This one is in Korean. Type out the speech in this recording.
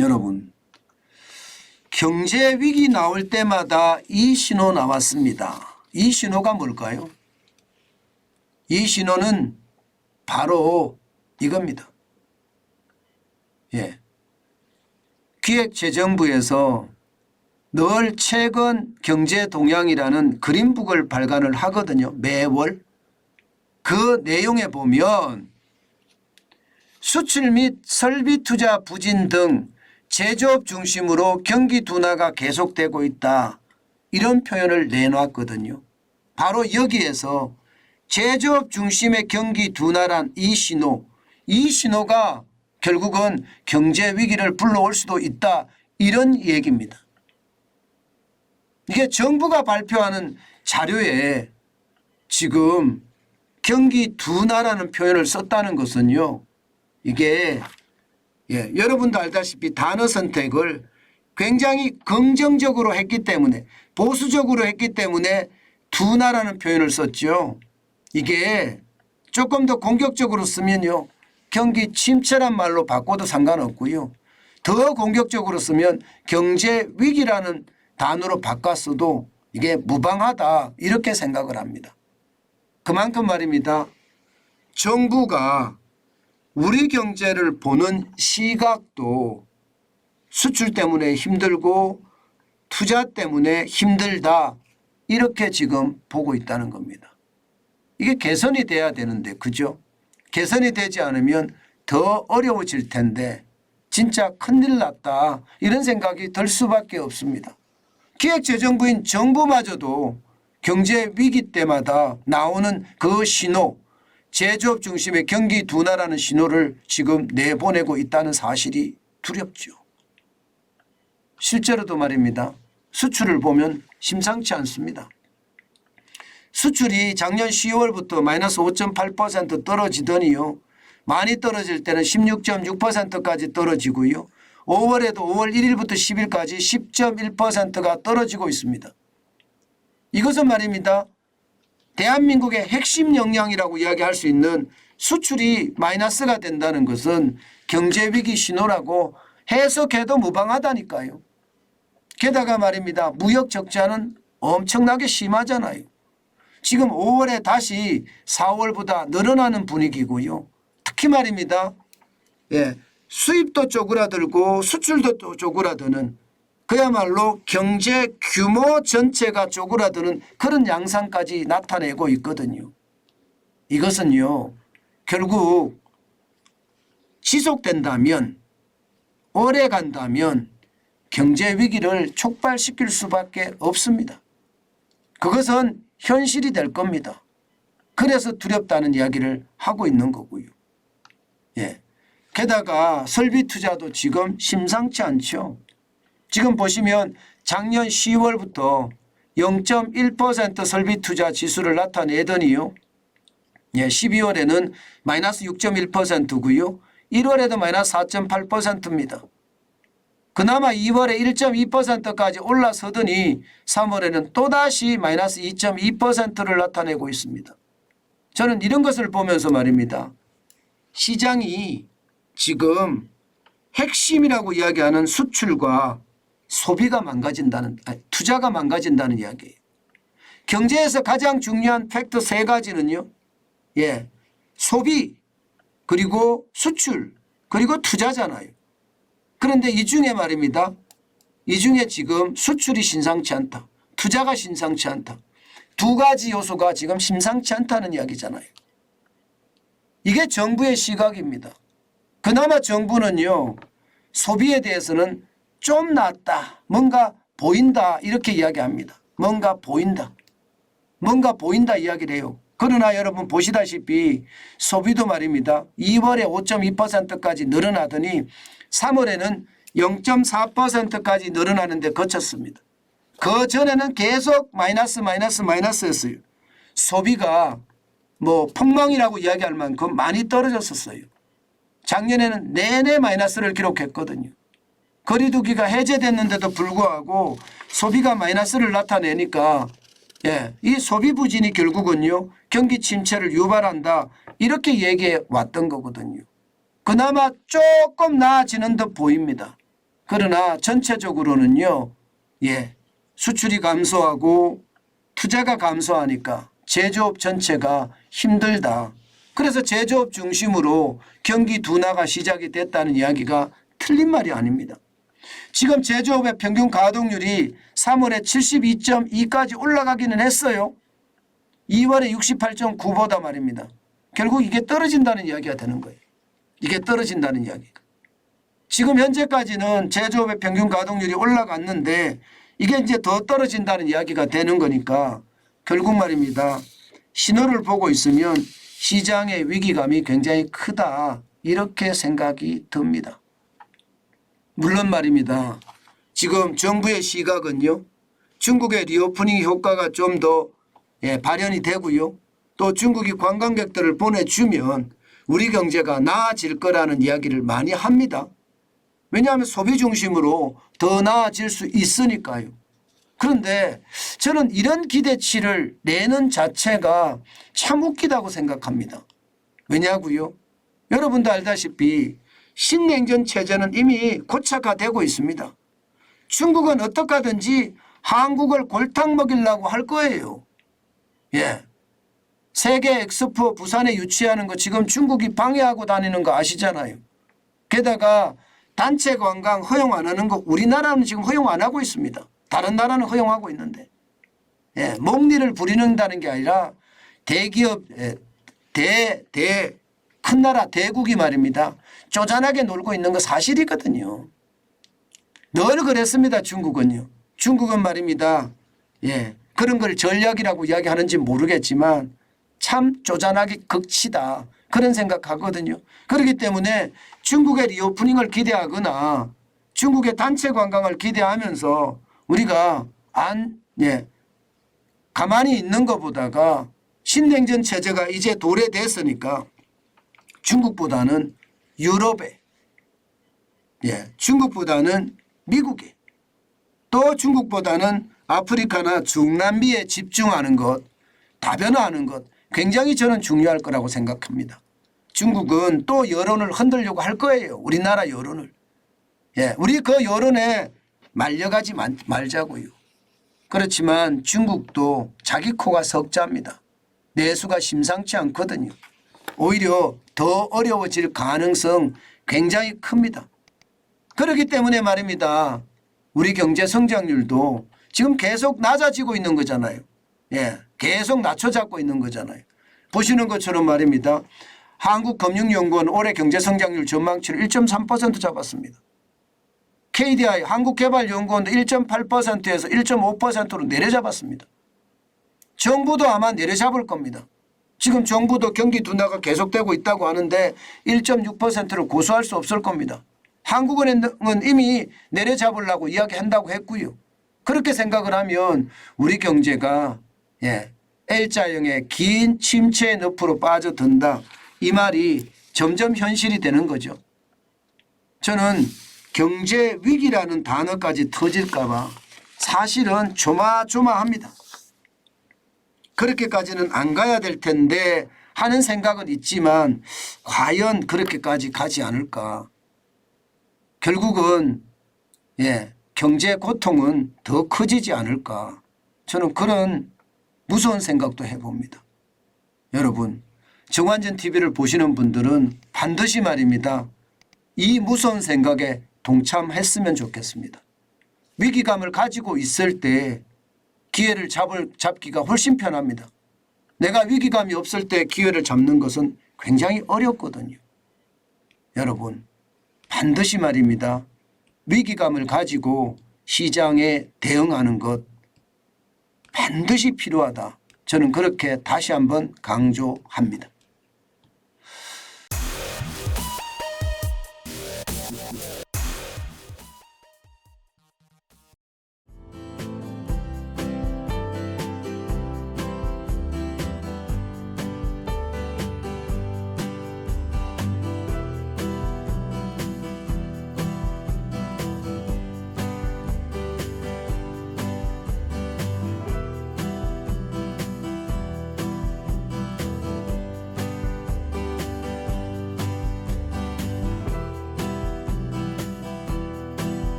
여러분, 경제 위기 나올 때마다 이 신호 나왔습니다. 이 신호가 뭘까요? 이 신호는 바로 이겁니다. 예. 기획재정부에서 늘 최근 경제동향이라는 그린북을 발간을 하거든요. 매월. 그 내용에 보면 수출 및 설비 투자 부진 등 제조업 중심으로 경기 둔화가 계속되고 있다. 이런 표현을 내놨거든요. 바로 여기에서 제조업 중심의 경기 둔화란 이 신호가 결국은 경제 위기를 불러올 수도 있다. 이런 얘기입니다. 이게 정부가 발표하는 자료에 지금 경기 둔화라는 표현을 썼다는 것은요. 이게 여러분도 알다시피 단어 선택을 굉장히 긍정적으로 했기 때문에 보수적으로 했기 때문에 둔화라는 표현을 썼죠. 이게 조금 더 공격적으로 쓰면요. 경기 침체란 말로 바꿔도 상관없고요. 더 공격적으로 쓰면 경제 위기라는 단어로 바꿨어도 이게 무방하다 이렇게 생각을 합니다. 그만큼 말입니다. 정부가 우리 경제를 보는 시각도 수출 때문에 힘들고 투자 때문에 힘들다 이렇게 지금 보고 있다는 겁니다. 이게 개선이 돼야 되는데 그죠? 개선이 되지 않으면 더 어려워질 텐데 진짜 큰일 났다 이런 생각이 들 수밖에 없습니다. 기획재정부인 정부마저도 경제 위기 때마다 나오는 그 신호 제조업 중심의 경기 둔화라는 신호를 지금 내보내고 있다는 사실이 두렵죠. 실제로도 말입니다. 수출을 보면 심상치 않습니다. 수출이 작년 10월부터 마이너스 5.8% 떨어지더니요. 많이 떨어질 때는 16.6%까지 떨어지고요. 5월에도 5월 1일부터 10일까지 10.1%가 떨어지고 있습니다. 이것은 말입니다. 대한민국의 핵심 역량이라고 이야기할 수 있는 수출이 마이너스가 된다는 것은 경제위기 신호라고 해석해도 무방하다니까요. 게다가 말입니다. 무역 적자는 엄청나게 심하잖아요. 지금 5월에 다시 4월보다 늘어나는 분위기고요. 특히 말입니다. 수입도 쪼그라들고 수출도 쪼그라드는 그야말로 경제 규모 전체가 쪼그라드는 그런 양상까지 나타내고 있거든요. 이것은요. 결국 지속된다면 오래 간다면 경제 위기를 촉발시킬 수밖에 없습니다. 그것은 현실이 될 겁니다. 그래서 두렵다는 이야기를 하고 있는 거고요. 게다가 설비 투자도 지금 심상치 않죠. 지금 보시면 작년 10월부터 0.1% 설비 투자 지수를 나타내더니요. 12월에는 마이너스 6.1%고요. 1월에도 마이너스 4.8%입니다. 그나마 2월에 1.2%까지 올라서더니 3월에는 또다시 마이너스 2.2%를 나타내고 있습니다. 저는 이런 것을 보면서 말입니다. 시장이 지금 핵심이라고 이야기하는 수출과 소비가 망가진다는 투자가 망가진다는 이야기예요. 경제에서 가장 중요한 팩터 세 가지는요. 소비 그리고 수출 그리고 투자잖아요. 그런데 이 중에 말입니다. 이 중에 지금 수출이 심상치 않다. 투자가 심상치 않다. 두 가지 요소가 지금 심상치 않다는 이야기잖아요. 이게 정부의 시각입니다. 그나마 정부는요. 소비에 대해서는 좀 낫다. 뭔가 보인다. 이렇게 이야기합니다. 뭔가 보인다. 뭔가 보인다 이야기를 해요. 그러나 여러분 보시다시피 소비도 말입니다. 2월에 5.2%까지 늘어나더니 3월에는 0.4%까지 늘어나는데 그쳤습니다. 그 전에는 계속 마이너스였어요. 소비가 폭망이라고 이야기할 만큼 많이 떨어졌었어요. 작년에는 내내 마이너스를 기록했거든요. 거리두기가 해제됐는데도 불구하고 소비가 마이너스를 나타내니까 이 소비 부진이 결국은요 경기 침체를 유발한다 이렇게 얘기해 왔던 거거든요. 그나마 조금 나아지는 듯 보입니다. 그러나 전체적으로는요. 수출이 감소하고 투자가 감소하니까 제조업 전체가 힘들다. 그래서 제조업 중심으로 경기 둔화가 시작이 됐다는 이야기가 틀린 말이 아닙니다. 지금 제조업의 평균 가동률이 3월에 72.2까지 올라가기는 했어요. 2월에 68.9보다 말입니다. 결국 이게 떨어진다는 이야기가 되는 거예요. 이게 떨어진다는 이야기가. 지금 현재까지는 제조업의 평균 가동률이 올라갔는데 이게 이제 더 떨어진다는 이야기가 되는 거니까 결국 말입니다. 신호를 보고 있으면 시장의 위기감이 굉장히 크다. 이렇게 생각이 듭니다. 물론 말입니다. 지금 정부의 시각은요. 중국의 리오프닝 효과가 좀 더 발현이 되고요. 또 중국이 관광객들을 보내주면 우리 경제가 나아질 거라는 이야기를 많이 합니다. 왜냐하면 소비 중심으로 더 나아질 수 있으니까요. 그런데 저는 이런 기대치를 내는 자체가 참 웃기다고 생각합니다. 왜냐고요? 여러분도 알다시피 신냉전 체제는 이미 고착화되고 있습니다. 중국은 어떻게 하든지 한국을 골탕 먹이려고 할 거예요. 세계 엑스포 부산에 유치하는 거 지금 중국이 방해하고 다니는 거 아시잖아요. 게다가 단체 관광 허용 안 하는 거 우리나라는 지금 허용 안 하고 있습니다. 다른 나라는 허용하고 있는데 목리를 부리는다는 게 아니라 대기업 큰 나라 대국이 말입니다. 쪼잔하게 놀고 있는 거 사실이거든요. 늘 그랬습니다. 중국은요. 중국은 말입니다. 그런 걸 전략이라고 이야기하는지 모르겠지만 참 쪼잔하게 극치다. 그런 생각하거든요. 그렇기 때문에 중국의 리오프닝을 기대하거나 중국의 단체 관광을 기대하면서 우리가 가만히 있는 것보다가 신냉전 체제가 이제 도래됐으니까 중국보다는 유럽에 중국보다는 미국에 또 중국보다는 아프리카나 중남미에 집중하는 것 다변화하는 것 굉장히 저는 중요할 거라고 생각합니다. 중국은 또 여론을 흔들려고 할 거예요. 우리나라 여론을. 우리 그 여론에 말려가지 말자고요. 그렇지만 중국도 자기 코가 석자입니다. 내수가 심상치 않거든요. 오히려 더 어려워질 가능성 굉장히 큽니다. 그렇기 때문에 말입니다. 우리 경제 성장률도 지금 계속 낮아지고 있는 거잖아요. 계속 낮춰잡고 있는 거잖아요. 보시는 것처럼 말입니다. 한국금융연구원 올해 경제성장률 전망치를 1.3% 잡았습니다. KDI 한국개발연구원도 1.8%에서 1.5%로 내려잡았습니다. 정부도 아마 내려잡을 겁니다. 지금 정부도 경기 둔화가 계속되고 있다고 하는데 1.6%를 고수할 수 없을 겁니다. 한국은행은 이미 내려잡으려고 이야기한다고 했고요. 그렇게 생각을 하면 우리 경제가 L자형의 긴 침체의 늪으로 빠져든다. 이 말이 점점 현실이 되는 거죠. 저는 경제 위기라는 단어까지 터질까 봐 사실은 조마조마합니다. 그렇게까지는 안 가야 될 텐데 하는 생각은 있지만 과연 그렇게까지 가지 않을까. 결국은 경제 고통은 더 커지지 않을까. 저는 그런 무서운 생각도 해봅니다. 여러분 정관전 TV를 보시는 분들은 반드시 말입니다. 이 무서운 생각에 동참했으면 좋겠습니다. 위기감을 가지고 있을 때 기회를 잡기가 훨씬 편합니다. 내가 위기감이 없을 때 기회를 잡는 것은 굉장히 어렵거든요. 여러분 반드시 말입니다. 위기감을 가지고 시장에 대응하는 것 반드시 필요하다. 저는 그렇게 다시 한번 강조합니다.